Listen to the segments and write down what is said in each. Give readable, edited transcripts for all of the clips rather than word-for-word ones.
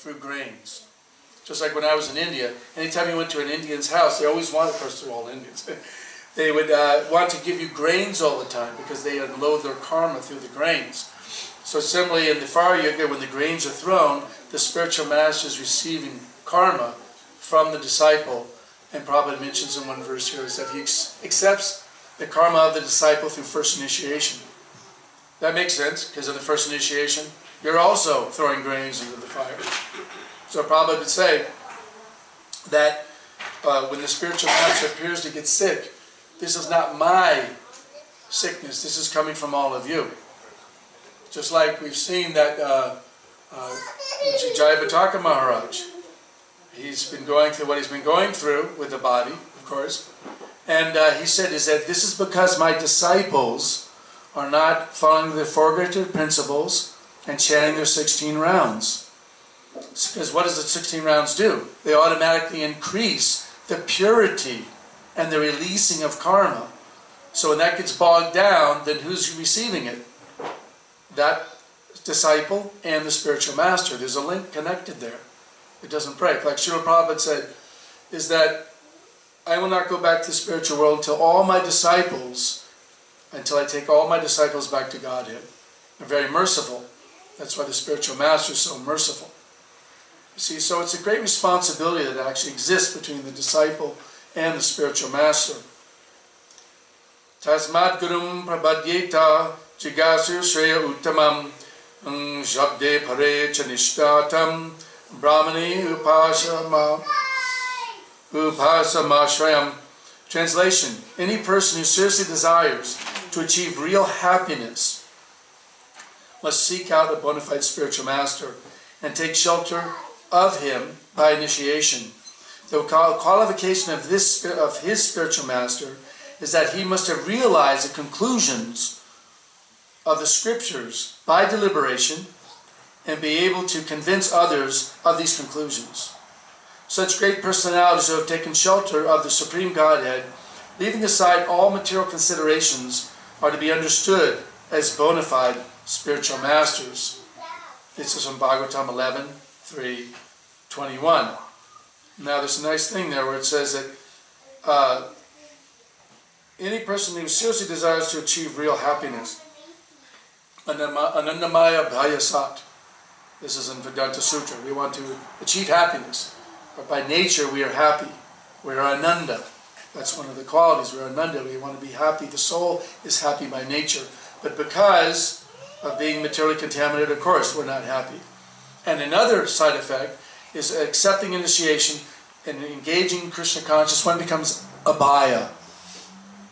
through grains. Just like when I was in India, anytime you went to an Indian's house, they always wanted, of course they're all Indians, they would want to give you grains all the time because they unload their karma through the grains. So similarly in the Far Yuga, when the grains are thrown, the spiritual master is receiving karma from the disciple. And Prabhupada mentions in one verse here is that he accepts the karma of the disciple through first initiation. That makes sense, because in the first initiation, you're also throwing grains into the fire. So Prabhupada would say that when the spiritual master appears to get sick, this is not my sickness, this is coming from all of you. Just like we've seen that Jayabhataka Maharaj, he's been going through what he's been going through with the body, of course, and he said is that this is because my disciples are not following the four great principles and chanting their 16 rounds. Because what does the 16 rounds do? They automatically increase the purity and the releasing of karma. So when that gets bogged down, then who's receiving it? That disciple and the spiritual master. There's a link connected there. It doesn't break. Like Srila Prabhupada said, is that I will not go back to the spiritual world until I take all my disciples back to Godhead. They're very merciful. That's why the spiritual master is so merciful. You see, so it's a great responsibility that actually exists between the disciple and the spiritual master. Tasmat gurum prabhadyeta jigasu shreya uttamam jabde pare chanishtatam brahmani upasamashrayam. Translation: any person who seriously desires to achieve real happiness must seek out a bona fide spiritual master and take shelter of him by initiation. The qualification of his spiritual master is that he must have realized the conclusions of the scriptures by deliberation and be able to convince others of these conclusions. Such great personalities who have taken shelter of the Supreme Godhead, leaving aside all material considerations, are to be understood as bona fide spiritual masters. This is from Bhagavatam 11, 3, 21. Now there's a nice thing there where it says that any person who seriously desires to achieve real happiness, Anandamaya Bhayasat, this is in Vedanta Sutra, we want to achieve happiness. But by nature we are happy. We are Ananda. That's one of the qualities. We are Ananda. We want to be happy. The soul is happy by nature. But because of being materially contaminated, of course, we're not happy. And another side effect is accepting initiation and engaging in Krishna consciousness. One becomes abhaya.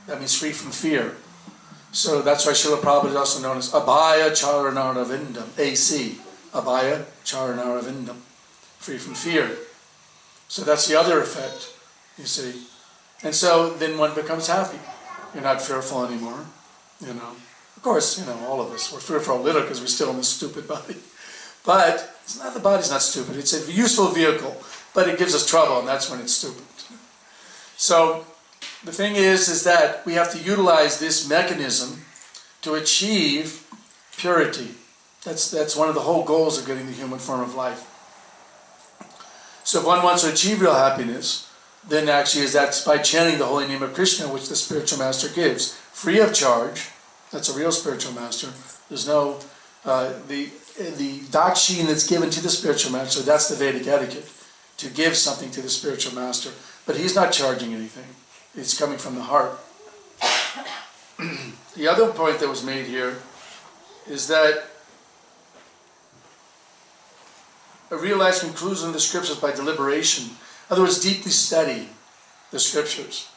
That means free from fear. So that's why Srila Prabhupada is also known as Abhaya Charanaravindam. AC. Abhaya Charanaravindam. Free from fear. So that's the other effect, you see. And so then one becomes happy. You're not fearful anymore, you know. Of course, you know, all of us, we're fearful a little because we're still in this stupid body. But it's not, the body's not stupid. It's a useful vehicle, but it gives us trouble, and that's when it's stupid. So the thing is that we have to utilize this mechanism to achieve purity. That's one of the whole goals of getting the human form of life. So if one wants to achieve real happiness, then actually that's by chanting the holy name of Krishna, which the spiritual master gives, free of charge. That's a real spiritual master. There's no, the dakshin that's given to the spiritual master, that's the Vedic etiquette, to give something to the spiritual master. But he's not charging anything. It's coming from the heart. The other point that was made here is that a realized conclusion of the scriptures by deliberation. In other words, deeply study the scriptures.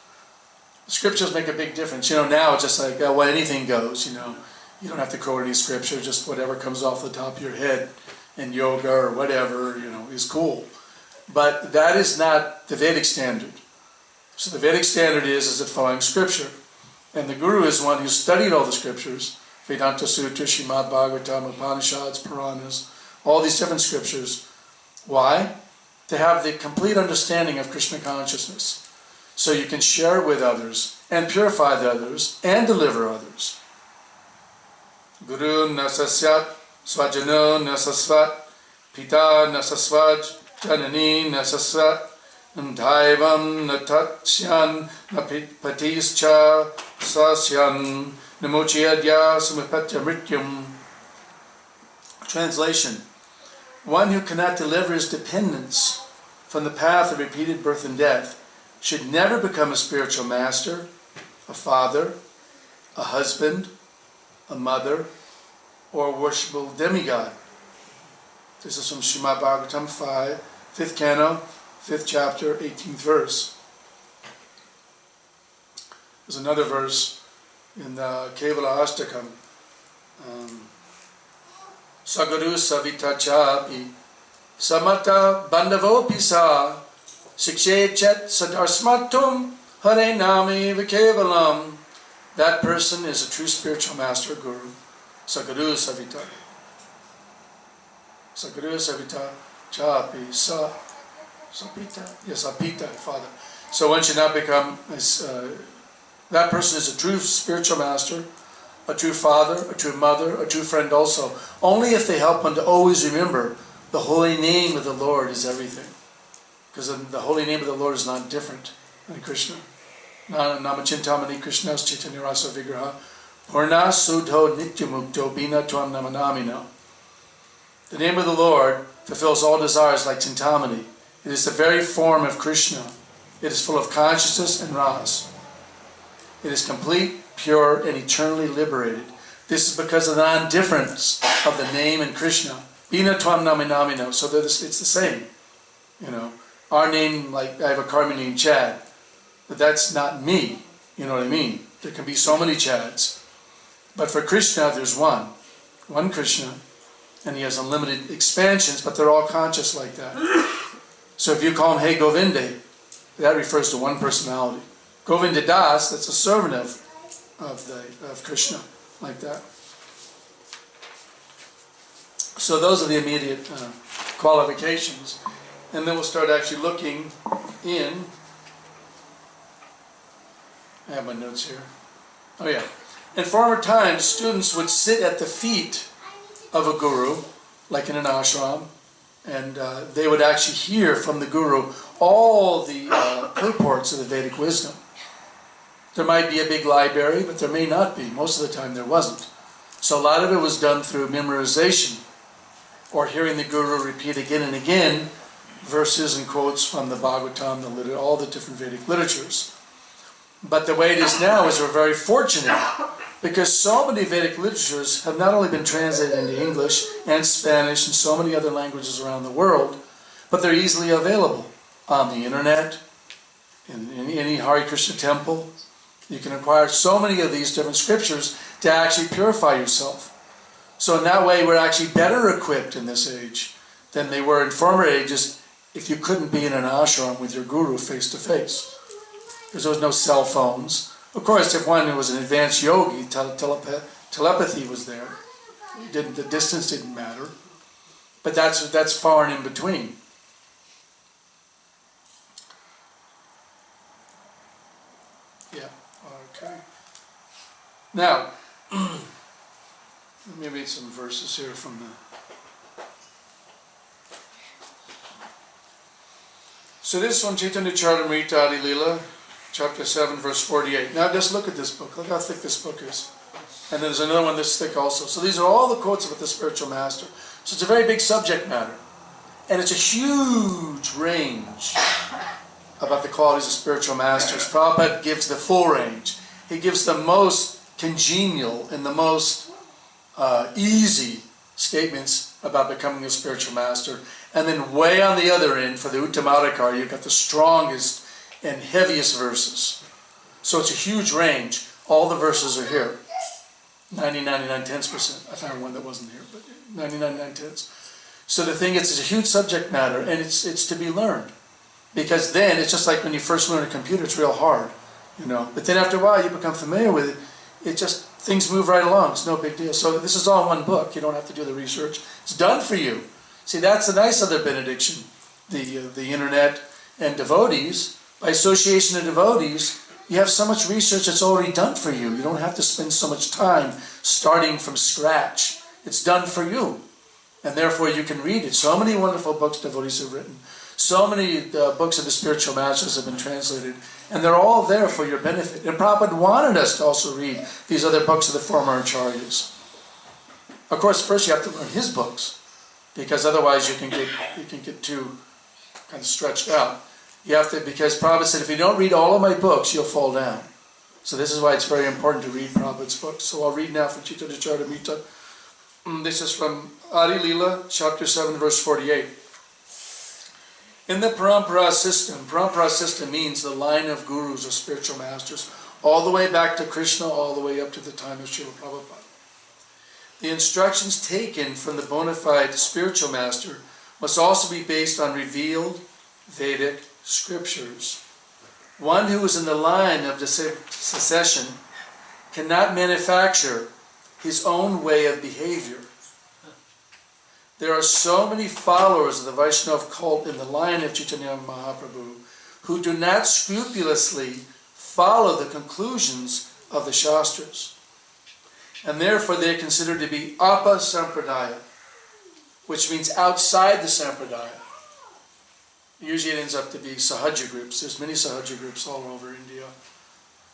The scriptures make a big difference. You know, now it's just like, well, anything goes, you know. You don't have to quote any scripture, just whatever comes off the top of your head in yoga or whatever, you know, is cool. But that is not the Vedic standard. So the Vedic standard is it following scripture. And the Guru is one who studied all the scriptures, Vedanta Sutra, Srimad Bhagavatam, Upanishads, Puranas, all these different scriptures. Why? To have the complete understanding of Krishna consciousness. So you can share it with others, and purify the others, and deliver others. Guru nasasyat, swajano nasasvat, Pita na sasvaj, janani na sasat, Daivam na tatsyan na patischa sasyan namochiyadya sumipatya mrityum. Translation: one who cannot deliver his dependents from the path of repeated birth and death should never become a spiritual master, a father, a husband, a mother, or a worshipful demigod. This is from Srimad Bhagavatam 5, 5th canto, 5th chapter, 18th verse. There's another verse in the Kevala Ashtakam. Saguru savita chapi samata bandavopi sa shikshe chet sadarsmatum hare nami vikevalam. That person is a true spiritual master guru. Saguru savita. Saguru savita chapi sa. Sapita? Yes, Apita, Father. So one should not become, that person is a true spiritual master, a true father, a true mother, a true friend also. Only if they help one to always remember the holy name of the Lord is everything. Because the holy name of the Lord is not different than Krishna. Namachintamani Krishna's Chaitanya Rasa Vigraha Purna Sudho Nityamukto Bina Tvam Namanamino. The name of the Lord fulfills all desires like Chintamani. It is the very form of Krishna. It is full of consciousness and ras. It is complete, pure, and eternally liberated. This is because of the non-difference of the name and Krishna. Bina Tvam Naminamino. So that it's the same. You know, our name, like I have a car named Chad, but that's not me. You know what I mean? There can be so many Chads. But for Krishna, there's one Krishna, and he has unlimited expansions, but they're all conscious like that. So if you call him Hey Govinde, that refers to one personality. Govinda Das, that's a servant of Krishna, like that. So those are the immediate qualifications. And then we'll start actually looking in. I have my notes here. Oh yeah. In former times, students would sit at the feet of a guru, like in an ashram, and they would actually hear from the guru all the purports of the Vedic wisdom. There might be a big library, but there may not be. Most of the time there wasn't. So a lot of it was done through memorization, or hearing the guru repeat again and again verses and quotes from the Bhagavatam, all the different Vedic literatures. But the way it is now is we're very fortunate, because so many Vedic literatures have not only been translated into English and Spanish and so many other languages around the world, but they're easily available on the internet, in any Hare Krishna temple. You can acquire so many of these different scriptures to actually purify yourself. So in that way, we're actually better equipped in this age than they were in former ages if you couldn't be in an ashram with your guru face to face. Because there was no cell phones. Of course, if one was an advanced yogi, telepathy was there. The distance didn't matter. But that's far and in between. Yeah, okay. Now, let me read some verses here from the... So this is from Chaitanya Charitamrita Adi Leela, chapter 7, verse 48. Now just look at this book. Look how thick this book is. And then there's another one that's thick also. So these are all the quotes about the spiritual master. So it's a very big subject matter. And it's a huge range about the qualities of spiritual masters. Prabhupada gives the full range. He gives the most congenial and the most easy statements about becoming a spiritual master. And then way on the other end, for the Uttamadhikari, you've got the strongest and heaviest verses. So it's a huge range. All the verses are here. 99.9%. I found one that wasn't here, but 99.9%. So the thing is, it's a huge subject matter, and it's to be learned. Because then, it's just like when you first learn a computer, it's real hard, you know. But then after a while, you become familiar with it. It just, things move right along. It's no big deal. So this is all in one book. You don't have to do the research. It's done for you. See, that's the nice other benediction. The internet and devotees, by association of devotees, you have so much research that's already done for you. You don't have to spend so much time starting from scratch. It's done for you. And therefore you can read it. So many wonderful books devotees have written. So many books of the spiritual masters have been translated. And they're all there for your benefit. And Prabhupada wanted us to also read these other books of the former acharyas. Of course, first you have to learn his books, because otherwise you can get too kind of stretched out. You have to, because Prabhupada said, if you don't read all of my books, you'll fall down. So this is why it's very important to read Prabhupada's books. So I'll read now from Chitta Charitamrita. This is from Adi Lila, chapter 7, verse 48. In the Parampara system means the line of gurus or spiritual masters, all the way back to Krishna, all the way up to the time of Srila Prabhupada. The instructions taken from the bona fide spiritual master must also be based on revealed Vedic scriptures. One who is in the line of secession cannot manufacture his own way of behavior. There are so many followers of the Vaishnava cult in the line of Chaitanya Mahaprabhu who do not scrupulously follow the conclusions of the Shastras. And therefore they are considered to be apa sampradaya, which means outside the sampradaya. Usually it ends up to be sahaja groups. There's many sahaja groups all over India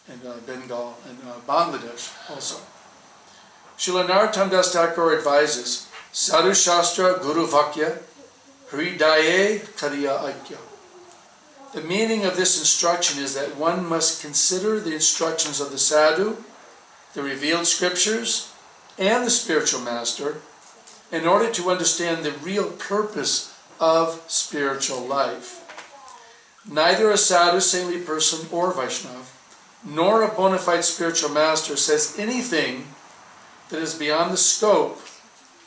and Bengal and Bangladesh also. Srila Narottam Das Thakur advises, Sadhu Shastra Guru Vakya Hridaye Kariya Aikya. The meaning of this instruction is that one must consider the instructions of the sadhu, the revealed scriptures, and the spiritual master in order to understand the real purpose of spiritual life. Neither a sadhu, saintly person, or Vaishnava, nor a bona fide spiritual master says anything that is beyond the scope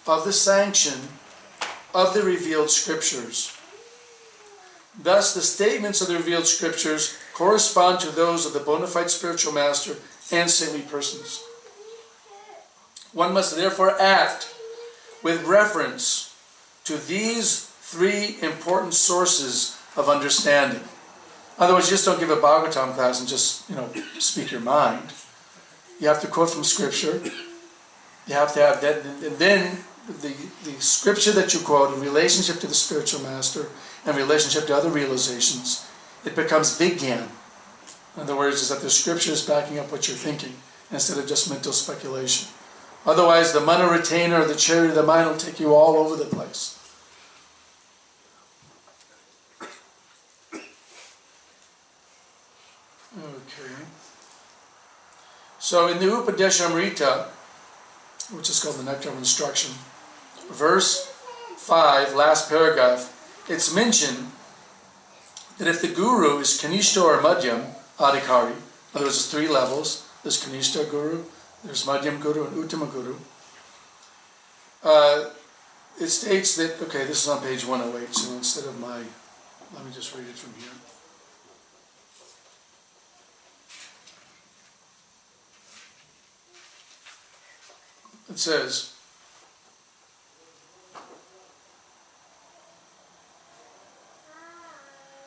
of the sanction of the revealed scriptures. Thus, the statements of the revealed scriptures correspond to those of the bona fide spiritual master and saintly persons. One must therefore act with reference to these three important sources of understanding. Otherwise, you just don't give a Bhagavatam class and just, speak your mind. You have to quote from scripture. You have to have that, and then the scripture that you quote in relationship to the spiritual master and relationship to other realizations, it becomes Vigyan. In other words, is that the scripture is backing up what you're thinking instead of just mental speculation. Otherwise, the mana retainer or the chariot of the mind will take you all over the place. Okay. So in the Upadeshamrita, which is called the Nectar of Instruction, verse 5, last paragraph, it's mentioned that if the guru is Kanishta or Madhyam, Adhikari, in other words, there's three levels. There's Kanishta Guru, there's Madhyam Guru, and Uttama Guru. It states that, okay, this is on page 108, so instead of let me just read it from here. It says,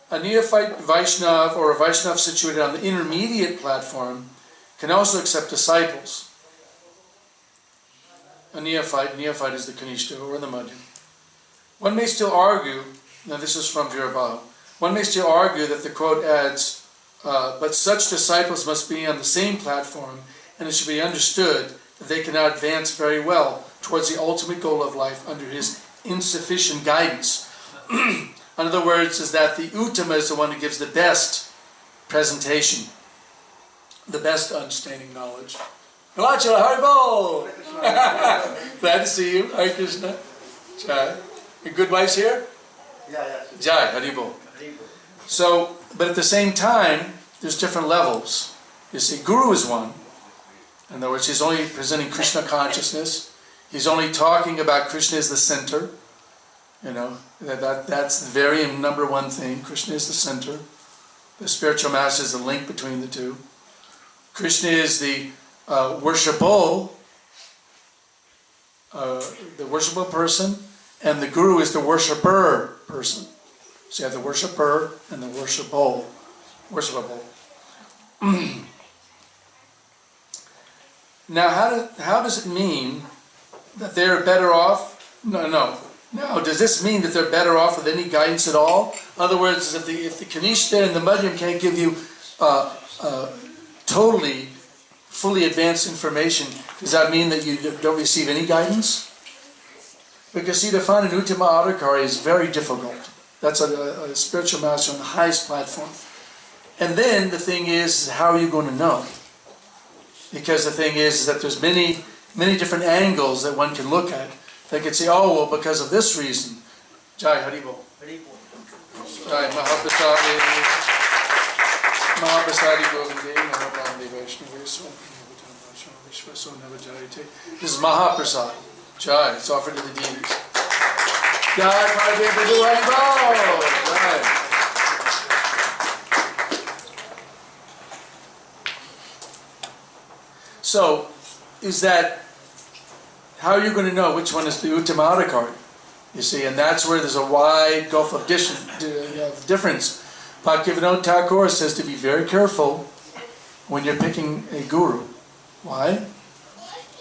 a neophyte Vaishnava or a Vaishnava situated on the intermediate platform can also accept disciples. A neophyte is the Kanishta or the Madhyam. One may still argue, now this is from Virabha, one may still argue that the quote adds, but such disciples must be on the same platform, and it should be understood that they cannot advance very well towards the ultimate goal of life under his insufficient guidance. In other words, is that the Uttama is the one who gives the best presentation, the best understanding knowledge. Galachala, Haribol! Glad to see you. Hare Krishna. Jai. Your good wife's here? Yeah. Jai, Haribol. So, but at the same time, there's different levels. You see, Guru is one. In other words, he's only presenting Krishna consciousness. He's only talking about Krishna as the center. That's the very number one thing. Krishna is the center. The spiritual master is the link between the two. Krishna is the worshipable person, and the Guru is the worshipper person. So you have the worshipper and the worshipable. Now, how does it mean that they're better off? No. Now, does this mean that they're better off with any guidance at all? In other words, if the Kanishta and the Madhyam can't give you totally, fully advanced information, does that mean that you don't receive any guidance? Because see, to find an Uttima Adhikari is very difficult. That's a spiritual master on the highest platform. And then the thing is, how are you going to know? Because the thing is that there's many different angles that one can look at. They could say, oh, well, because of this reason. Jai Haribol. Jai Mahaprasadi. Mahaprasadi Govinde, Mahaprasadi Vaishnavi, so Navajayate. This is Mahaprasad. Jai. It's offered to the deities. Jai Parvati Haribol. Jai. So, is that, how are you going to know which one is the Uttima Adhikari? You see, and that's where there's a wide gulf of difference. Bhaktivinoda Thakur says to be very careful when you're picking a guru. Why?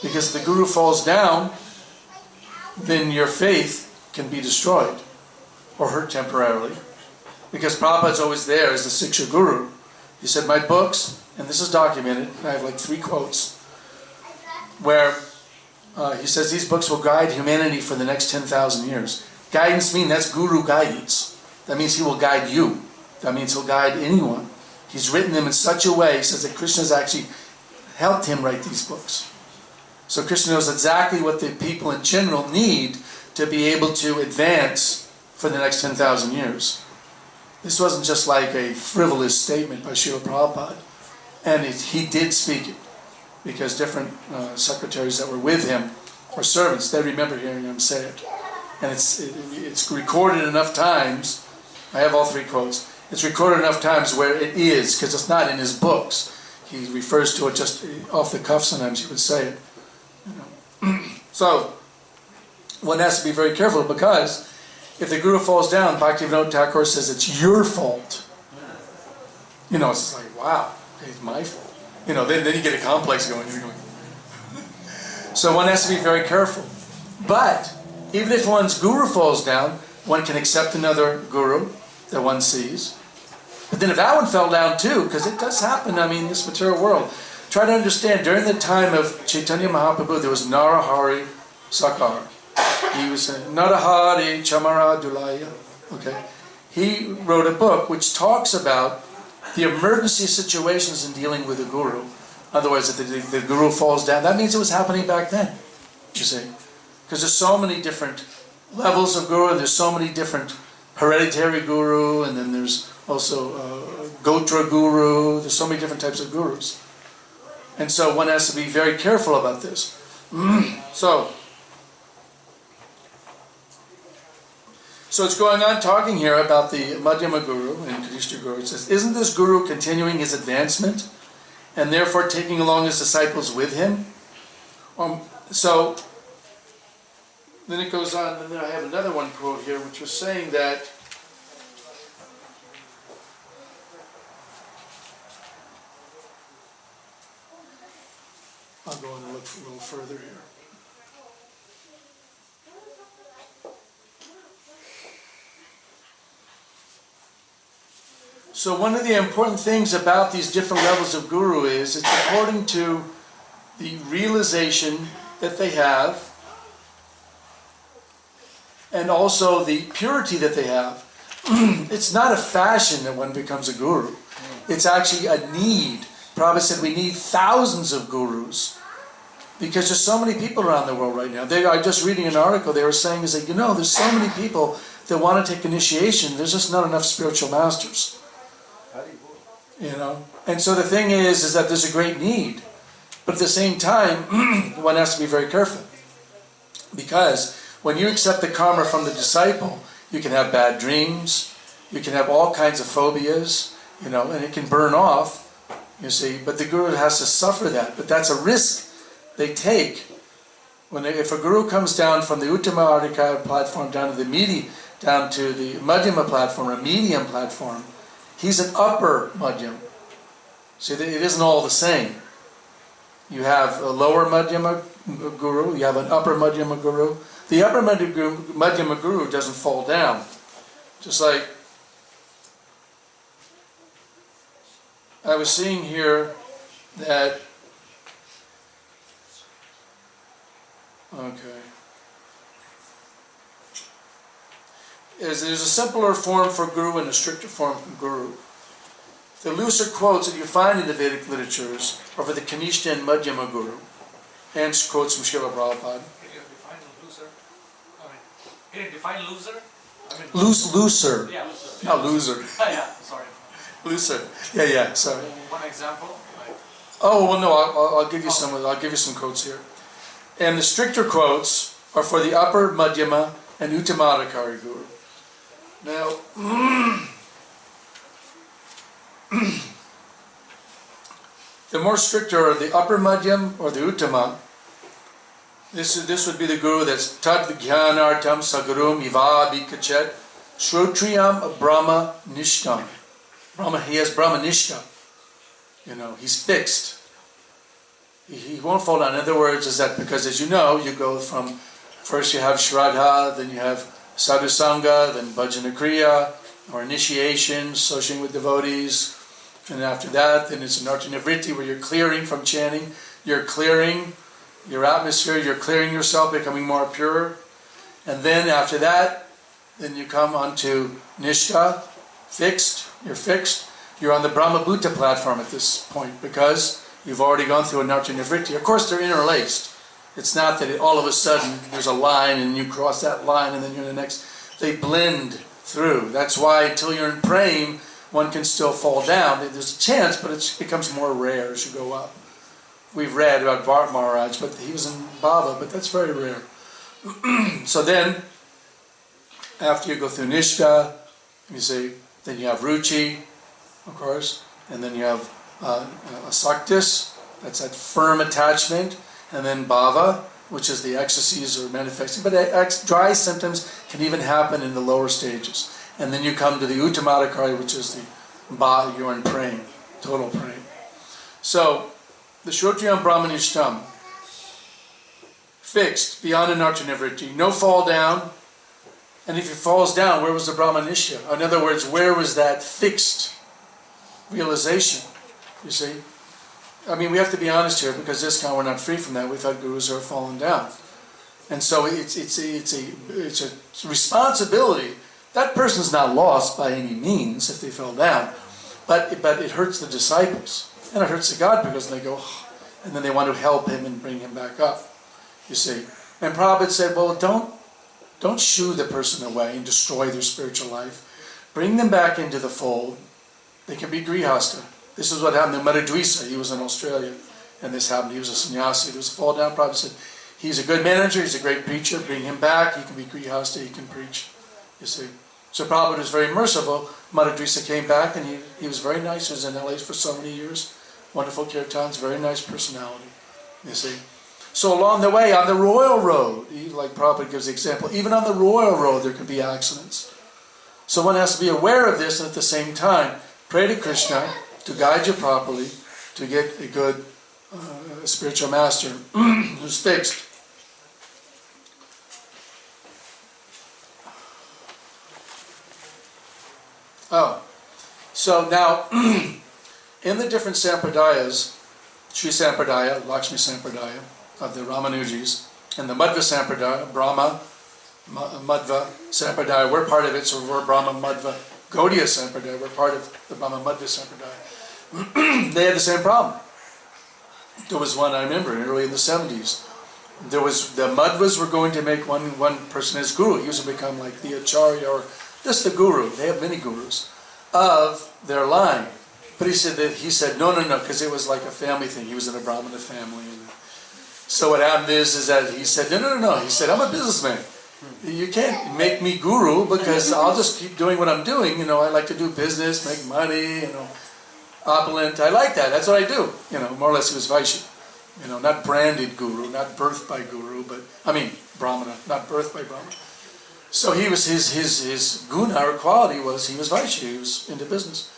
Because if the guru falls down, then your faith can be destroyed or hurt temporarily. Because Prabhupada's always there as the Siksha guru. He said, my books, and this is documented, I have like 3 quotes, where he says these books will guide humanity for the next 10,000 years. Guidance means that's guru guidance. That means he will guide you. That means he'll guide anyone. He's written them in such a way, he says that Krishna's actually helped him write these books. So Krishna knows exactly what the people in general need to be able to advance for the next 10,000 years. This wasn't just like a frivolous statement by Srila Prabhupada. And he did speak it, because different secretaries that were with him, or servants, they remember hearing him say it. And it's recorded enough times, I have all 3 quotes, it's recorded enough times where it is, because it's not in his books. He refers to it just off the cuff sometimes, he would say it. You know. So, one has to be very careful, because if the guru falls down, Bhaktivinoda Thakur says it's your fault. You know, it's like, wow, it's my fault. You know, then you get a complex going. You're going. So one has to be very careful. But even if one's guru falls down, one can accept another guru that one sees. But then if that one fell down too, because it does happen, I mean, in this material world. Try to understand, during the time of Chaitanya Mahaprabhu, there was Narahari Sakar. He was Narahari Chamara Dulaya. Okay? He wrote a book which talks about the emergency situations in dealing with a guru. Otherwise, if the guru falls down, that means it was happening back then, you see. Because there's so many different levels of guru, and there's so many different hereditary guru, and then there's also Gotra guru, there's so many different types of gurus. And so one has to be very careful about this. So it's going on talking here about the Madhyama Guru and Kanishta Guru. It says, isn't this Guru continuing his advancement and therefore taking along his disciples with him? So then it goes on, and then I have another one quote here which was saying that I'll go and look a little further here. So one of the important things about these different levels of guru is it's according to the realization that they have and also the purity that they have. It's not a fashion that one becomes a guru. It's actually a need. Prabhupada said we need thousands of gurus because there's so many people around the world right now. I just reading an article, they were saying, is that, you know, there's so many people that want to take initiation, there's just not enough spiritual masters. You know, and so the thing is that there's a great need, but at the same time, one has to be very careful, because when you accept the karma from the disciple, you can have bad dreams, you can have all kinds of phobias, you know, and it can burn off, you see. But the guru has to suffer that. But that's a risk they take. If a guru comes down from the Uttama Adhikari platform down to the Madhyama platform, a medium platform, he's an upper Madhyam. See, it isn't all the same. You have a lower Madhyama Guru, you have an upper Madhyama Guru. the upper Madhyama Guru doesn't fall down. Just like I was seeing here that, okay, there's a simpler form for Guru and a stricter form for Guru. The looser quotes that you find in the Vedic literatures are for the Kanishta and Madhyama Guru, hence quotes from Srila Prabhupada. Can you define looser? Can you define loser? Looser. Yeah, looser. Not loser. Yeah, sorry. Looser. Yeah, sorry. One example? Oh, well, no, I'll give you some. I'll give you some quotes here. And the stricter quotes are for the upper, Madhyama, and Uttamadhikari Guru. Now, the more stricter are the upper Madhyam or the Uttama. This would be the Guru that's Tad Vijnanartam Sagarum Iva Bikachet Shrotriyam Brahma Nishtam. He has Brahma Nishta. He's fixed. He won't fall down. In other words, is that because, as you know, you go from, first you have Shraddha, then you have Sadhusanga, then Bhajana Kriya, or initiation, associating with devotees. And after that, then it's an Artha-nivritti where you're clearing from chanting. You're clearing your atmosphere, you're clearing yourself, becoming more pure. And then after that, then you come onto Nishta, fixed. You're fixed. You're on the Brahma Bhuta platform at this point because you've already gone through an Artha-nivritti. Of course, they're interlaced. It's not that all of a sudden there's a line and you cross that line and then you're in the next. They blend through. That's why until you're in praying, one can still fall down. There's a chance, but it becomes more rare as you go up. We've read about Bharat Maharaj, but he was in Bhava, but that's very rare. So then, after you go through Nishta, you see, then you have Ruchi, of course, and then you have Asaktis, that's that firm attachment, and then Bhava, which is the ecstasies or manifesting. But dry symptoms can even happen in the lower stages. And then you come to the Uttamadhikari, which is the body, you're in praying, total praying. So, the Shrotriyam Brahmanishtam, fixed, beyond an Artha-nivritti, no fall down. And if he falls down, where was the Brahmanishya? In other words, where was that fixed realization? You see? I mean, we have to be honest here, because this time we're not free from that. We've had gurus who are fallen down. And so it's a responsibility. That person's not lost by any means if they fell down. But it hurts the disciples. And it hurts the God, because they go, oh, and then they want to help him and bring him back up. You see? And Prabhupada said, well, don't shoo the person away and destroy their spiritual life. Bring them back into the fold. They can be grihasta. This is what happened to Madhudvisa. He was in Australia, and this happened. He was a sannyasi. There was a fall down. Prabhupada said, he's a good manager, he's a great preacher, bring him back. He can be grihasta, he can preach. You see? So Prabhupada was very merciful. Madhudvisa came back, and he was very nice. He was in LA for so many years. Wonderful kirtans, very nice personality. You see? So along the way, on the royal road, like Prabhupada gives the example, even on the royal road there can be accidents. So one has to be aware of this, and at the same time, pray to Krishna to guide you properly, to get a good spiritual master who's fixed. Oh, so now, in the different sampradayas, Sri Sampradaya, Lakshmi Sampradaya, of the Ramanujis, and the Madhva Sampradaya, Brahma, Madhva Sampradaya, we're part of it, so we're Brahma, Madhva, Gaudiya Sampradaya, we're part of the Brahma, Madhva Sampradaya. They had the same problem. There was one, I remember, early in the 70s. The Madhvas were going to make one person as guru. He was going to become like the Acharya, or just the guru. They have many gurus of their line. But he said no, because it was like a family thing. He was in a Brahmana family. So what happened is that he said, no. He said, I'm a businessman. You can't make me guru, because I'll just keep doing what I'm doing. I like to do business, make money, opulent. I like that. That's what I do. More or less he was Vaishya. Not branded guru, not birthed by guru, but, Brahmana, not birthed by Brahmana. So he was, his guna, or quality was, he was Vaishya. He was into business.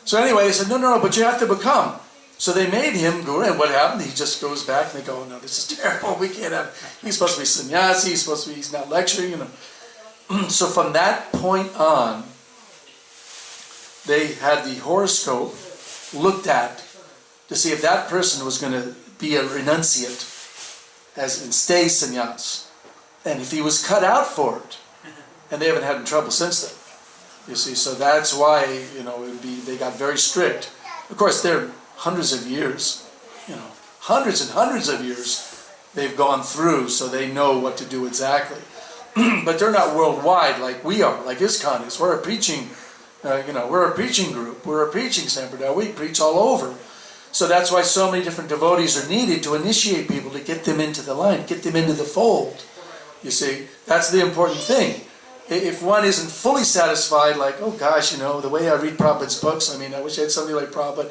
So anyway, they said, no, but you have to become. So they made him guru, and what happened? He just goes back and they go, no, this is terrible, we can't have, he's supposed to be sannyasi, he's not lecturing, you know. So from that point on, they had the horoscope looked at to see if that person was going to be a renunciate as and stay sannyas. And if he was cut out for it, and they haven't had trouble since then. You see, so that's why, you know, it would be, they got very strict. Of course, they're hundreds of years, you know, hundreds and hundreds of years they've gone through, so they know what to do exactly. But they're not worldwide like we are, like ISKCON is. We're a preaching, you know, we're a preaching group. We're a preaching sampradaya. We preach all over. So that's why so many different devotees are needed to initiate people, to get them into the line, get them into the fold. You see, that's the important thing. If one isn't fully satisfied, like, oh gosh, you know, the way I read Prabhupada's books, I mean, I wish I had somebody like Prabhupada.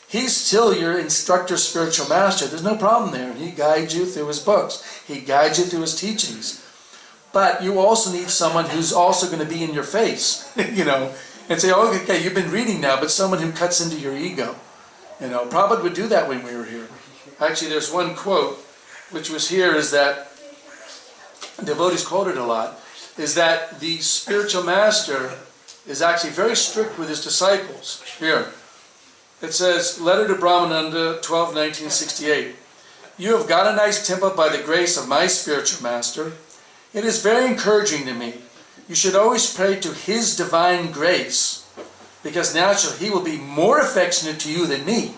He's still your instructor, spiritual master. There's no problem there. He guides you through his books. He guides you through his teachings. But you also need someone who's also going to be in your face, you know, and say, oh, okay, you've been reading now, but someone who cuts into your ego. You know, Prabhupada would do that when we were here. Actually, there's one quote, which was here, is that, devotees quoted a lot, is that the spiritual master is actually very strict with his disciples. Here, it says, letter to Brahmananda, 12/1968. You have got a nice temple by the grace of my spiritual master. It is very encouraging to me. You should always pray to his divine grace, because naturally he will be more affectionate to you than me.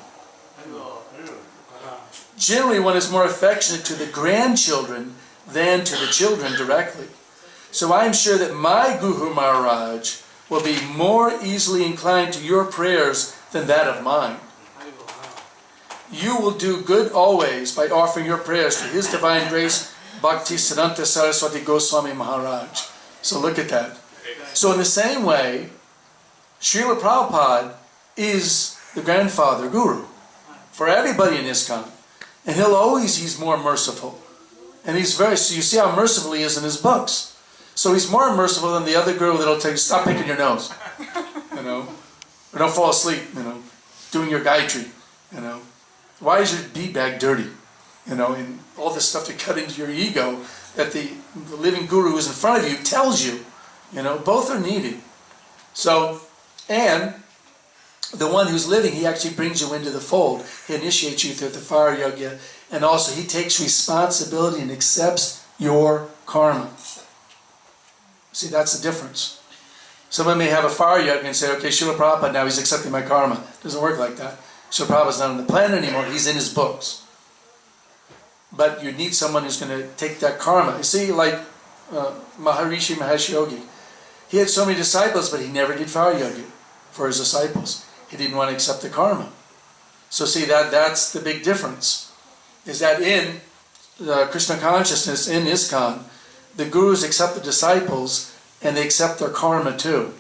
Generally, one is more affectionate to the grandchildren than to the children directly. So I am sure that my Guru Maharaj will be more easily inclined to your prayers than that of mine. You will do good always by offering your prayers to his divine grace, Bhakti Siddhanta Saraswati Goswami Maharaj. So look at that. So in the same way, Srila Prabhupada is the grandfather guru for everybody in ISKCON. And he's more merciful. And he's very, so you see how merciful he is in his books. So he's more merciful than the other guru that'll tell you, stop picking your nose, you know, or don't fall asleep, you know, doing your gayatri, you know. Why is your bead bag dirty? You know, and all this stuff to cut into your ego that the living guru who's in front of you tells you, you know, both are needed. So, and the one who's living, he actually brings you into the fold. He initiates you through the fire yoga, and also he takes responsibility and accepts your karma. See, that's the difference. Someone may have a fire yoga and say, okay, Srila Prabhupada, now he's accepting my karma. It doesn't work like that. Srila Prabhupada's not on the planet anymore, he's in his books. But you need someone who's going to take that karma. You see, like Maharishi Mahesh Yogi, he had so many disciples, but he never did fire yoga for his disciples. He didn't want to accept the karma. So see, that's the big difference. Is that in Krishna consciousness, in ISKCON, the gurus accept the disciples and they accept their karma too.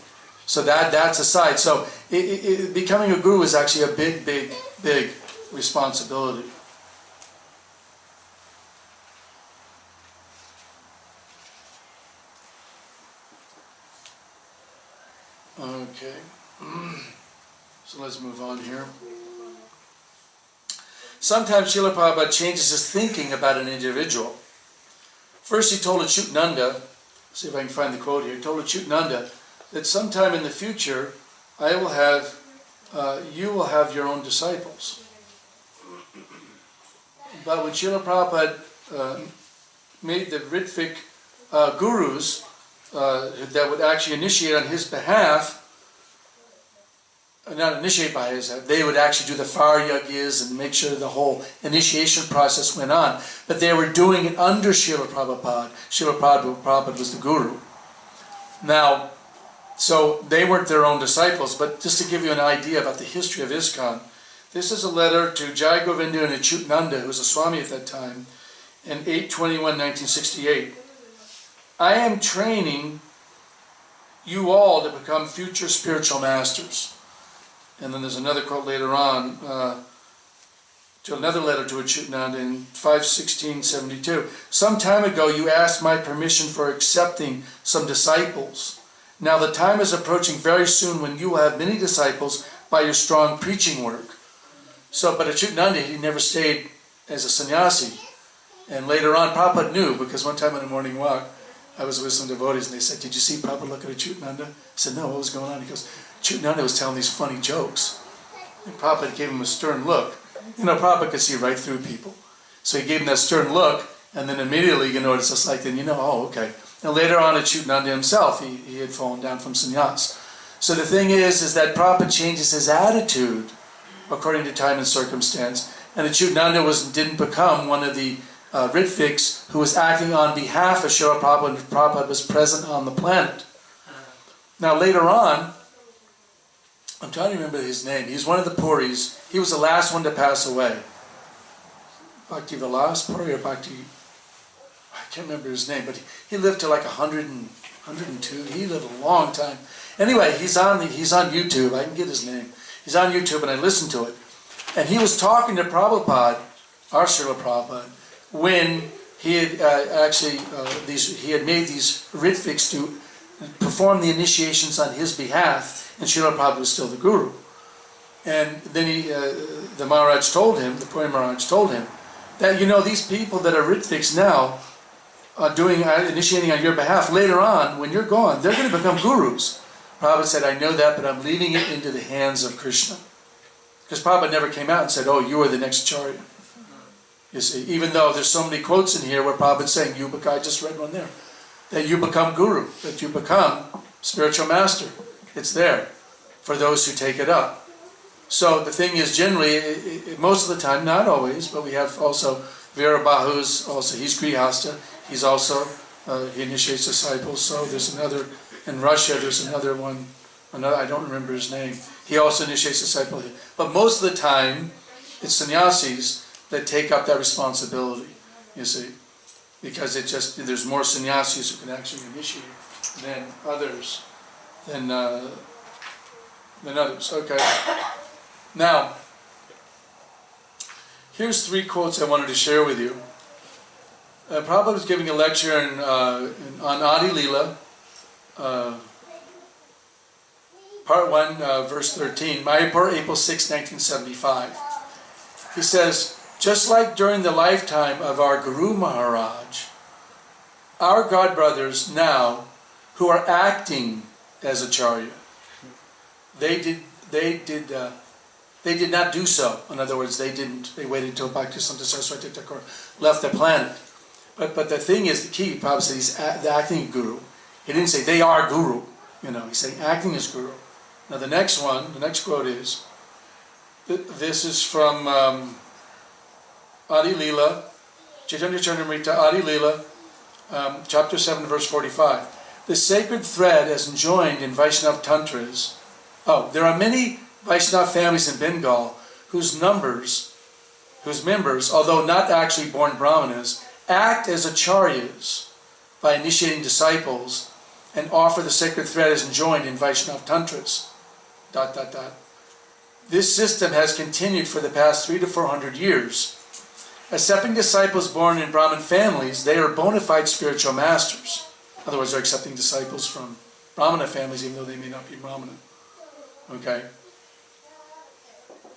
So that's a side. So becoming a guru is actually a big, big, big responsibility. Okay. So let's move on here. Sometimes Srila Prabhupada changes his thinking about an individual. First he told Achyutananda, see if I can find the quote here, he told Achyutananda that sometime in the future I will have, you will have your own disciples. But when Srila Prabhupada made the Ritvik gurus that would actually initiate on his behalf, not initiate by his, they would actually do the fire yajnas and make sure the whole initiation process went on. But they were doing it under Srila Prabhupada. Srila Prabhupada was the guru. Now, so they weren't their own disciples, but just to give you an idea about the history of ISKCON, this is a letter to Jai Govinda and Achyutananda, who was a Swami at that time, in 8/21/1968. I am training you all to become future spiritual masters. And then there's another quote later on to another letter to Achyutananda in 5/16/72. Some time ago you asked my permission for accepting some disciples. Now the time is approaching very soon when you will have many disciples by your strong preaching work. So, but Achyutananda, he never stayed as a sannyasi. And later on, Prabhupada knew, because one time on a morning walk, I was with some devotees and they said, "Did you see Prabhupada look at Achyutananda?" I said, "No, what was going on?" He goes, "Achyutananda was telling these funny jokes." And Prabhupada gave him a stern look. You know, Prabhupada could see right through people. So he gave him that stern look, and then immediately, you know, it's just like, then you know, oh, okay. And later on, Achyutananda himself, he had fallen down from sannyas. So the thing is that Prabhupada changes his attitude according to time and circumstance. And Achyutananda didn't become one of the Ritviks who was acting on behalf of Srila Prabhupada when Prabhupada was present on the planet. Now later on, I'm trying to remember his name. He's one of the Puris. He was the last one to pass away. Bhakti Vilas Puri or Bhakti... I can't remember his name, but he lived to like 102. He lived a long time. Anyway, he's on YouTube. I can get his name. He's on YouTube, and I listened to it. And he was talking to Prabhupada, our Srila Prabhupada, when he had he had made these Ritviks to perform the initiations on his behalf, and Srila Prabhupada was still the guru. And then the Maharaj told him, the Puri Maharaj told him, that, you know, these people that are Ritviks now are initiating on your behalf, later on, when you're gone, they're going to become gurus. Prabhupada said, "I know that, but I'm leaving it into the hands of Krishna." Because Prabhupada never came out and said, "Oh, you are the next Acharya." You see, even though there's so many quotes in here where Prabhupada's saying, I just read one there, that you become guru, that you become spiritual master. It's there for those who take it up. So the thing is, generally, most of the time, not always, but we have also Virabahu's, also he's Grihasta, he's also, he initiates disciples. So there's another, in Russia there's another one, I don't remember his name, he also initiates disciples. But most of the time, it's sannyasis that take up that responsibility, you see, because there's more sannyasis who can actually initiate than others, than others. Okay. Now, here's 3 quotes I wanted to share with you. Prabhupada was giving a lecture on Adi Leela, Part 1, verse 13, Mayapur, April 6, 1975. He says, "Just like during the lifetime of our Guru Maharaj, our godbrothers now, who are acting as Acharya, they did not do so. In other words, they waited until Bhaktisiddhanta Saraswati Thakur left the planet. But the thing is, the key, Prabhupada said he's the acting guru. He didn't say they are guru, you know, he's saying acting as guru. Now the next quote is, this is from Adi Leela, Chaitanya Charitamrita, Adi Leela, chapter 7, verse 45. The sacred thread as enjoined in Vaishnava Tantras. There are many Vaishnava families in Bengal whose members, although not actually born Brahmanas, act as acharyas by initiating disciples and offer the sacred thread as enjoined in Vaishnava Tantras. ... This system has continued for the past 300 to 400 years. Accepting disciples born in Brahmin families, they are bona fide spiritual masters. In other words, they're accepting disciples from Brahmana families even though they may not be Brahmana. Okay?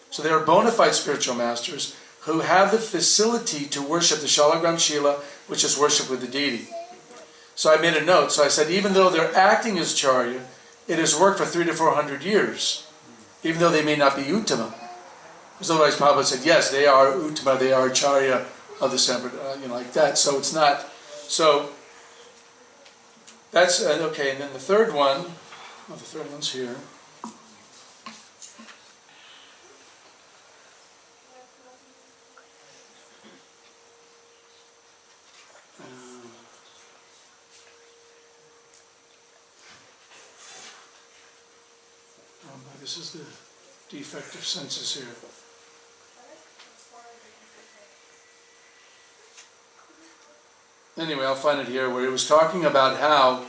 So they are bona fide spiritual masters who have the facility to worship the Shalagram Shila, which is worship with the deity. So I made a note. So I said, even though they're acting as Acharya, it has worked for 300 to 400 years, even though they may not be Uttama. Because otherwise Prabhupada said, yes, they are Uttama, they are Acharya of the separate, like that. So it's not. So that's, okay, and then the third one, the third one's here. This is the defective census here. Anyway, I'll find it here, where he was talking about how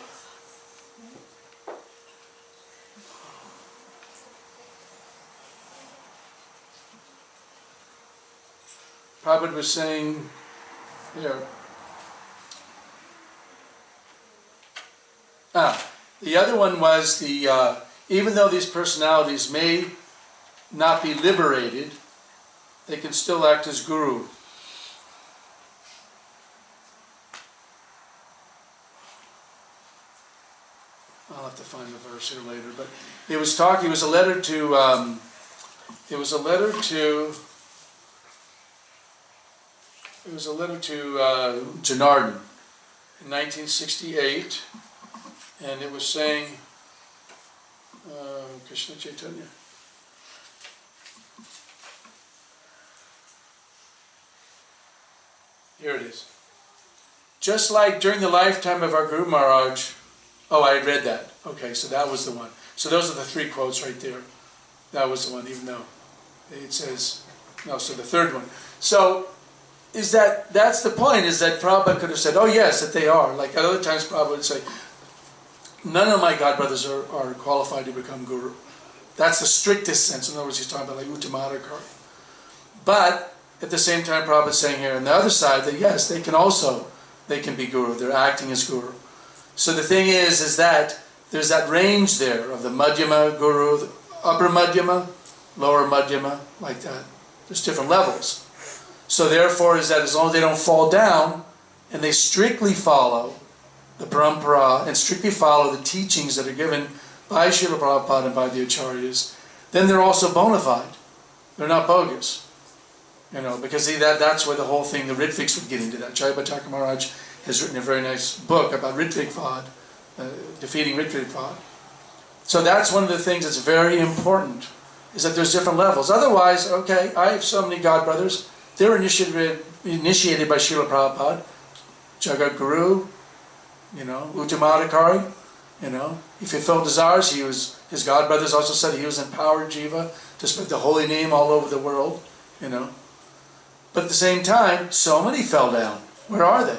Prabhupada was saying here. The other one was the even though these personalities may not be liberated, they can still act as guru. I'll have to find the verse here later, but it was a letter to, Janardhan in 1968, and it was saying, Krishna Chaitanya. Here it is. Just like during the lifetime of our Guru Maharaj, oh, I had read that. Okay, so that was the one. So those are the three quotes right there. That was the one, even though it says, no, so the third one. So, that's the point, is that Prabhupada could have said, oh yes, that they are. Like at other times Prabhupada would say, none of my godbrothers are qualified to become guru. That's the strictest sense. In other words, he's talking about like Uttamadakari. But at the same time, Prabhupada is saying here on the other side that yes, they can be guru. They're acting as guru. So the thing is that there's that range there of the Madhyama guru, the upper Madhyama, lower Madhyama, like that. There's different levels. So therefore is that as long as they don't fall down and they strictly follow the parampara and strictly follow the teachings that are given by Srila Prabhupada and by the Acharyas, then they're also bona fide. They're not bogus. Because that's where the whole thing, the Ritviks would get into that. Jayabhataka Maharaj has written a very nice book about Ritvik Vad, defeating Ritvik Vad. So that's one of the things that's very important, is that there's different levels. Otherwise, okay, I have so many godbrothers, they're initiated by Srila Prabhupada, Jagat Guru, Uttamadakari, He fulfilled desires. His godbrothers also said he was empowered Jiva to spread the holy name all over the world, But at the same time, so many fell down. Where are they?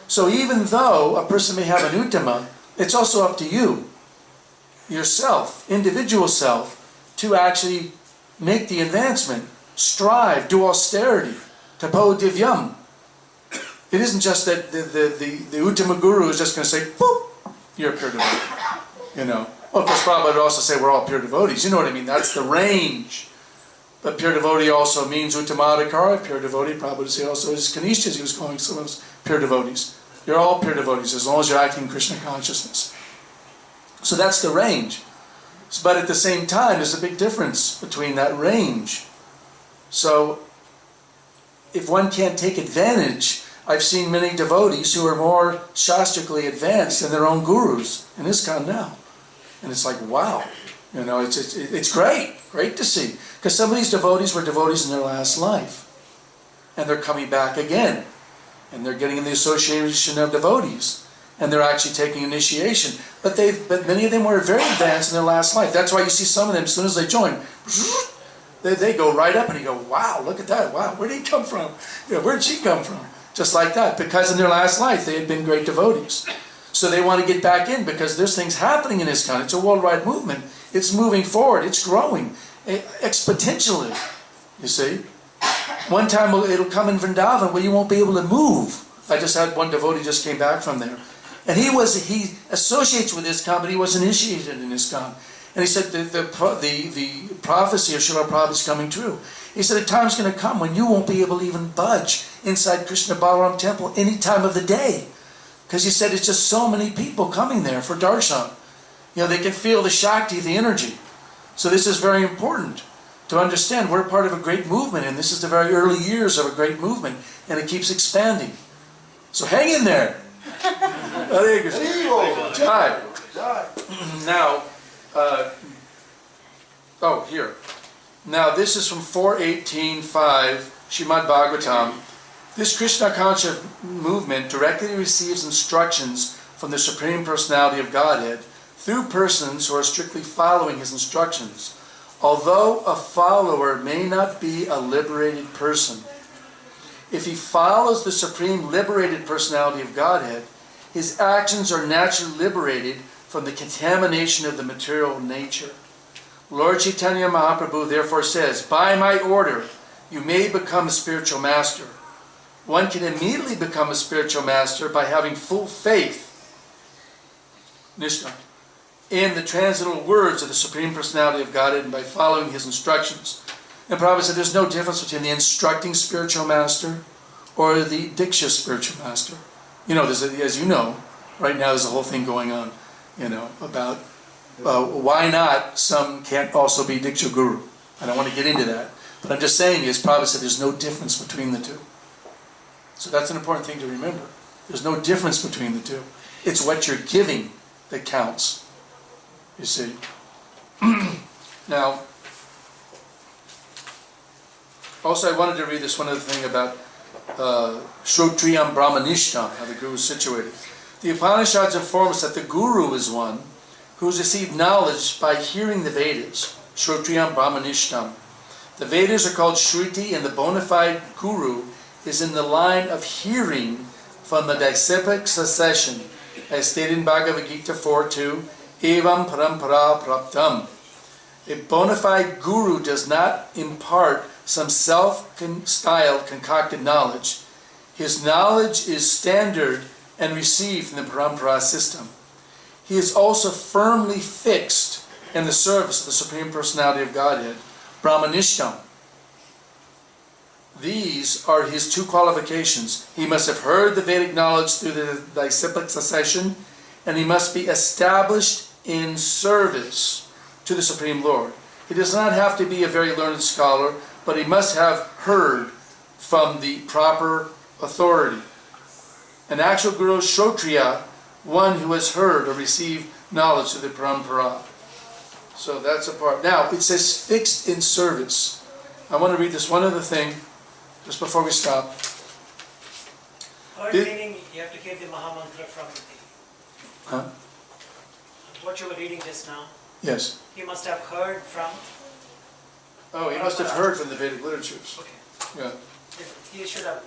So even though a person may have an Uttama, it's also up to you, yourself, individual self, to actually make the advancement, strive, do austerity, tapo divyam. It isn't just that the Uttama Guru is just going to say, boop, you're a pure devotee. Well, of course, Prabhupada would also say we're all pure devotees. You know what I mean? That's the range. But pure devotee also means Uttamadakara. Pure devotee, Prabhupada would say also is Kanishtas. He was calling some of us pure devotees. You're all pure devotees as long as you're acting in Krishna consciousness. So that's the range. But at the same time, there's a big difference between that range. So, if one can't take advantage, I've seen many devotees who are more shastrically advanced than their own gurus in ISKCON now. And it's like, wow. It's great to see. Because some of these devotees were devotees in their last life. And they're coming back again. And they're getting in the association of devotees. And they're actually taking initiation. But many of them were very advanced in their last life. That's why you see some of them, as soon as they join, they go right up and you go, wow, look at that. Wow, where did he come from? Where did she come from? Just like that. Because in their last life, they had been great devotees. So they want to get back in because there's things happening in ISKCON. It's a worldwide movement. It's moving forward. It's growing exponentially. You see? One time it'll come in Vrindavan where you won't be able to move. I just had one devotee just came back from there. And he associates with ISKCON, but he was initiated in ISKCON. And he said the prophecy of Srila Prabhupada is coming true. He said a time's going to come when you won't be able to even budge inside Krishna Balaram temple any time of the day. Because he said it's just so many people coming there for darshan. They can feel the Shakti, the energy. So this is very important to understand. We're part of a great movement, and this is the very early years of a great movement, and it keeps expanding. So hang in there. Hare Krishna. Jai. Now, here. Now this is from 418.5, Srimad Bhagavatam. This Krishna conscious movement directly receives instructions from the Supreme Personality of Godhead through persons who are strictly following his instructions. Although a follower may not be a liberated person, if he follows the Supreme Liberated Personality of Godhead, his actions are naturally liberated from the contamination of the material nature. Lord Chaitanya Mahaprabhu therefore says, by my order, you may become a spiritual master. One can immediately become a spiritual master by having full faith, Nishna, in the transcendental words of the Supreme Personality of Godhead and by following his instructions. And Prabhupada said there's no difference between the instructing spiritual master or the Diksha spiritual master. You know, as you know, right now there's a whole thing going on, you know, about why not some can't also be Diksha Guru. I don't want to get into that. But I'm just saying is Prabhupada said there's no difference between the two. So that's an important thing to remember. There's no difference between the two. It's what you're giving that counts, you see. Now, also I wanted to read this one other thing about Shrotriyam Brahmanishtam, how the Guru is situated. The Upanishads inform us that the Guru is one who has received knowledge by hearing the Vedas, Shrotriyam Brahmanishtam. The Vedas are called Shruti, and the bona fide Guru is in the line of hearing from the disciplic succession, as stated in Bhagavad Gita 4.2, Evam Parampara Praptam. A bona fide Guru does not impart some self-styled concocted knowledge. His knowledge is standard and received from the Parampara system. He is also firmly fixed in the service of the Supreme Personality of Godhead, Brahmanishtam. These are his two qualifications. He must have heard the Vedic knowledge through the disciplic succession, and he must be established in service to the Supreme Lord. He does not have to be a very learned scholar, but he must have heard from the proper authority. An actual Guru is Shrotriya, one who has heard or received knowledge of the Parampara. So that's a part. Now, it says fixed in service. I want to read this one other thing, just before we stop. Heard meaning you have to hear the Mahamantra from the... Huh? What you were reading just now, Yes. he must have heard from... Oh, he must have heard from the Vedic literatures. Okay. Yeah. He should have...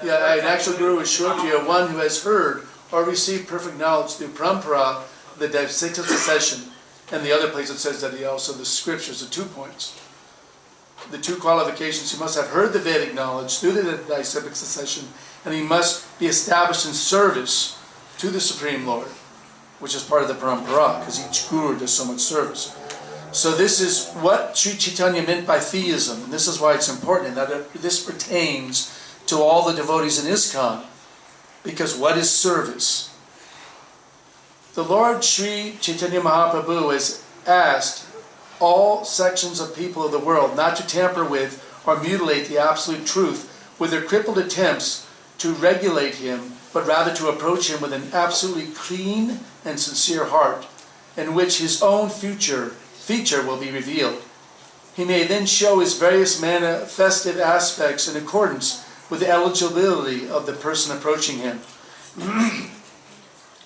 Yeah, an actual Guru is Shrotriya, one who has heard or received perfect knowledge through Parampara, the disciplic succession, and the other place it says that he also, the scriptures, the 2 points. The two qualifications, he must have heard the Vedic knowledge through the disciplic succession, and he must be established in service to the Supreme Lord, which is part of the Parampara, because each Guru does so much service. So this is what Sri Chaitanya meant by theism, and this is why it's important, that this pertains to all the devotees in ISKCON, because what is service? The Lord Sri Chaitanya Mahaprabhu has asked all sections of people of the world not to tamper with or mutilate the absolute truth with their crippled attempts to regulate him, but rather to approach him with an absolutely clean and sincere heart, in which his own feature will be revealed. He may then show his various manifested aspects in accordance with the eligibility of the person approaching him.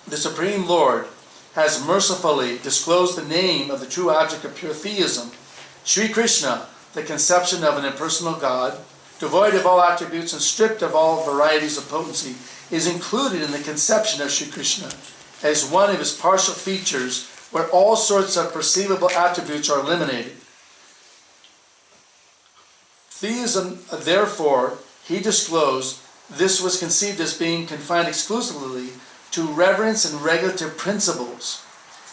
The Supreme Lord has mercifully disclosed the name of the true object of pure theism. Sri Krishna, the conception of an impersonal God, devoid of all attributes and stripped of all varieties of potency, is included in the conception of Sri Krishna as one of his partial features where all sorts of perceivable attributes are eliminated. Theism, therefore, he disclosed, this was conceived as being confined exclusively to reverence and regulative principles.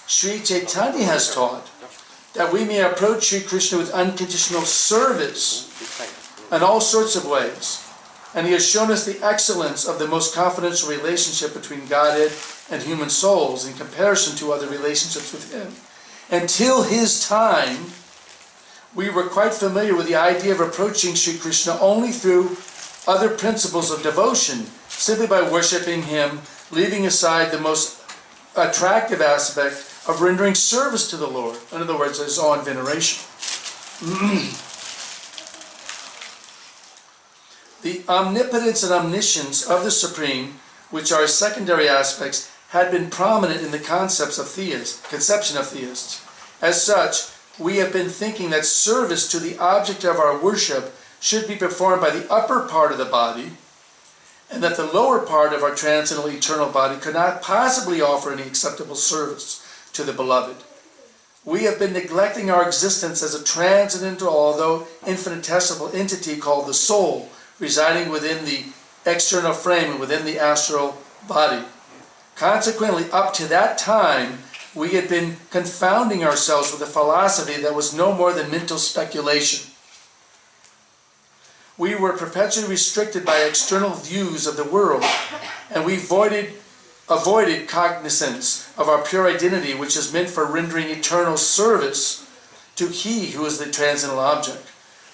Sri Chaitanya has taught that we may approach Sri Krishna with unconditional service in all sorts of ways. And he has shown us the excellence of the most confidential relationship between Godhead and human souls in comparison to other relationships with him. Until his time, we were quite familiar with the idea of approaching Sri Krishna only through other principles of devotion, simply by worshipping him, leaving aside the most attractive aspect of rendering service to the Lord. In other words, his awe and veneration. The omnipotence and omniscience of the Supreme, which are secondary aspects, had been prominent in the conception of theists. As such, we have been thinking that service to the object of our worship should be performed by the upper part of the body, and that the lower part of our transcendental eternal body could not possibly offer any acceptable service to the Beloved. We have been neglecting our existence as a transcendental, although infinitesimal entity called the soul, residing within the external frame and within the astral body. Consequently, up to that time, we had been confounding ourselves with a philosophy that was no more than mental speculation. We were perpetually restricted by external views of the world, and we avoided cognizance of our pure identity, which is meant for rendering eternal service to He who is the transcendental object,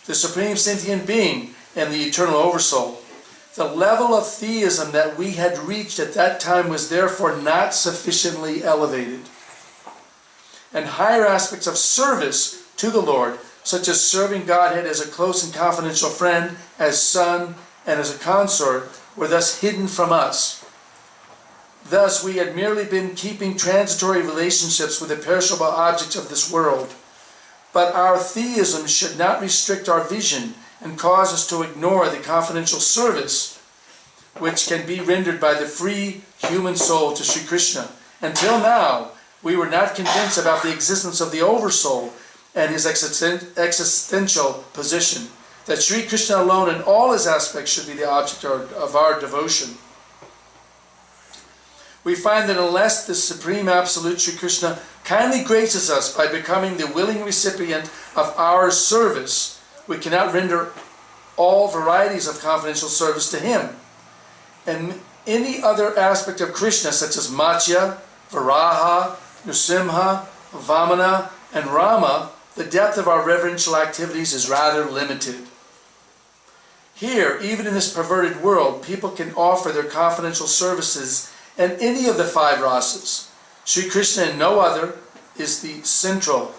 the supreme sentient being and the eternal oversoul. The level of theism that we had reached at that time was therefore not sufficiently elevated. And higher aspects of service to the Lord, such as serving Godhead as a close and confidential friend, as son, and as a consort, were thus hidden from us. Thus, we had merely been keeping transitory relationships with the perishable objects of this world. But our theism should not restrict our vision and cause us to ignore the confidential service which can be rendered by the free human soul to Sri Krishna. Until now, we were not convinced about the existence of the Oversoul and his existential position, that Sri Krishna alone in all his aspects should be the object of our devotion. We find that unless the Supreme Absolute Sri Krishna kindly graces us by becoming the willing recipient of our service, we cannot render all varieties of confidential service to him. And any other aspect of Krishna, such as Matsya, Varaha, Nrsimha, Vamana, and Rama, the depth of our reverential activities is rather limited. Here, even in this perverted world, people can offer their confidential services in any of the 5 rasas. Sri Krishna and no other is the central,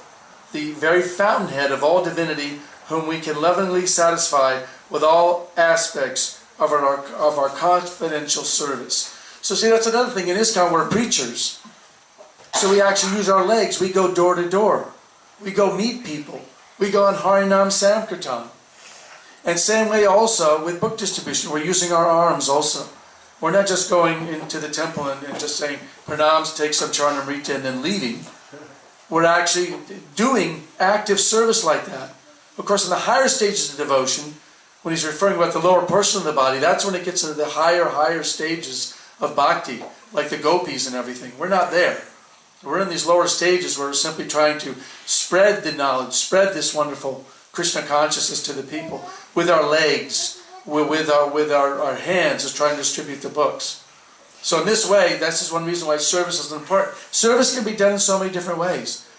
the very fountainhead of all divinity, whom we can lovingly satisfy with all aspects of our confidential service. So see, that's another thing. In ISKCON, we're preachers. So we actually use our legs. We go door to door. We go meet people. We go on Harinam Sankirtan. And same way also with book distribution. We're using our arms also. We're not just going into the temple and just saying pranams, take some charnamrita and then leaving. We're actually doing active service like that. Of course, in the higher stages of devotion, when he's referring about the lower portion of the body, that's when it gets into the higher stages of bhakti, like the gopis and everything. We're not there. We're in these lower stages where we're simply trying to spread the knowledge, spread this wonderful Krishna consciousness to the people with our legs, with our hands, as trying to distribute the books. So in this way, this is one reason why service is important. Service can be done in so many different ways.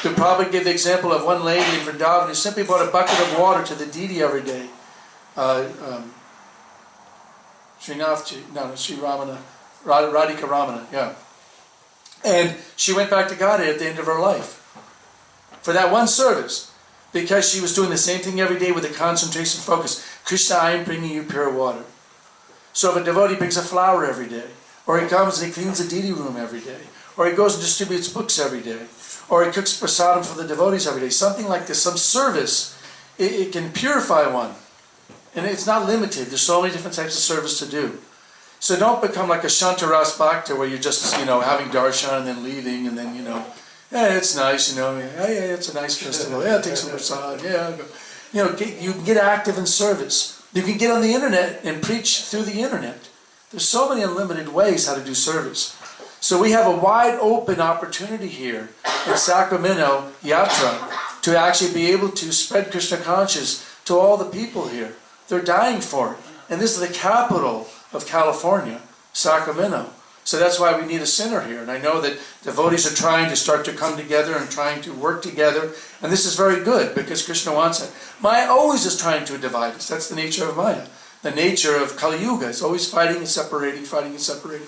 To probably give the example of one lady in Vrindavan who simply brought a bucket of water to the deity every day. Sri Ramana, Radhika Ramana, yeah. And she went back to Godhead at the end of her life for that one service, because she was doing the same thing every day with a concentration focus. Krishna, I am bringing you pure water. So if a devotee brings a flower every day, or he comes and he cleans the deity room every day, or he goes and distributes books every day, or he cooks prasadam for the devotees every day, something like this, some service, it can purify one. And it's not limited. There's so many different types of service to do. So don't become like a Shantaras Bhakta where you're just, having darshan and then leaving and then, yeah, it's nice, yeah, it's a nice festival. Yeah, take some prasad. Yeah, you can get active in service. You can get on the internet and preach through the internet. There's so many unlimited ways how to do service. So we have a wide open opportunity here in Sacramento Yatra to actually be able to spread Krishna consciousness to all the people here. They're dying for it. And this is the capital of California, Sacramento. So that's why we need a center here. And I know that devotees are trying to start to come together and trying to work together. And this is very good because Krishna wants it. Maya always is trying to divide us. That's the nature of Maya. The nature of Kali Yuga is always fighting and separating, fighting and separating.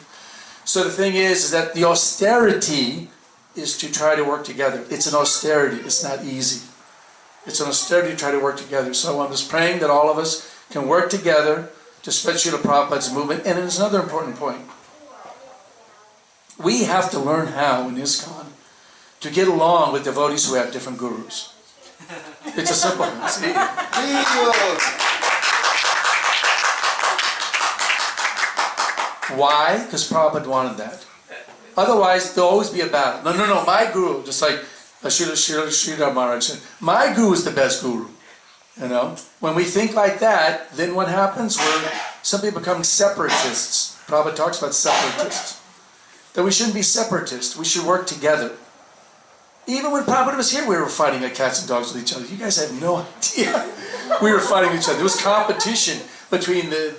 So the thing is that the austerity is to try to work together. It's an austerity. It's not easy. It's an austerity to try to work together. So I'm just praying that all of us can work together to spread Srila Prabhupada's movement. And there's another important point. We have to learn how, in ISKCON, to get along with devotees who have different gurus. It's a simple one. See? Why? Because Prabhupada wanted that. Otherwise, there'll always be a battle. No, my guru, just like Sridhar Maharaj said, my guru is the best guru. When we think like that, then what happens? Some people become separatists. Prabhupada talks about separatists. That we shouldn't be separatists. We should work together. Even when Prabhupada was here, we were fighting like cats and dogs with each other. You guys have no idea. We were fighting each other. There was competition between the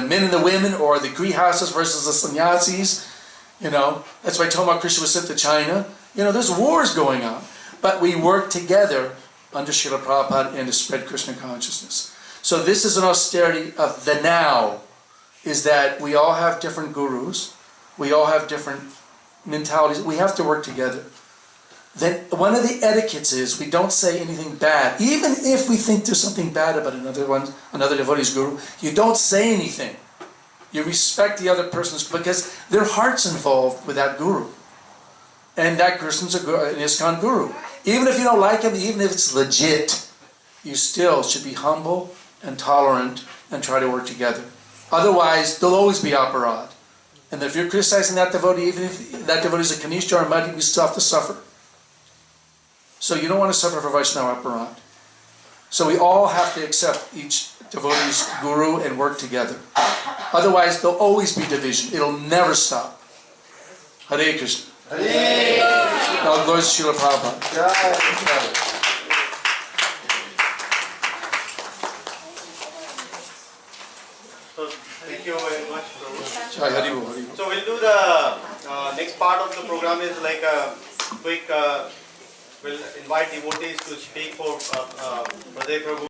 men and the women, or the grihastas versus the sannyasis. You know, that's why Toma Krishna was sent to China. You know, there's wars going on. But we work together under Srila Prabhupada and to spread Krishna consciousness. So this is an austerity of the now, is that we all have different gurus. We all have different mentalities. We have to work together. Then one of the etiquettes is we don't say anything bad. Even if we think there's something bad about another devotee's guru, you don't say anything. You respect the other person's, because their heart's involved with that guru. And that person's an ISKCON guru. Even if you don't like him, even if it's legit, you still should be humble and tolerant and try to work together. Otherwise, there'll always be aparad. And if you're criticizing that devotee, even if that devotee is a Kanishta or a Madhya, you still have to suffer. So you don't want to suffer for Vaishnava aparad. So we all have to accept each devotee's guru and work together. Otherwise, there'll always be division. It'll never stop. Hare Krishna. Hare. Now, glory to Srila Prabhupada. So, thank you very much, Prabhu. Jai Hari Bol, Hari Bol. So we'll do the next part of the program is like a quick, we'll invite devotees to speak for Pradeep Prabhu.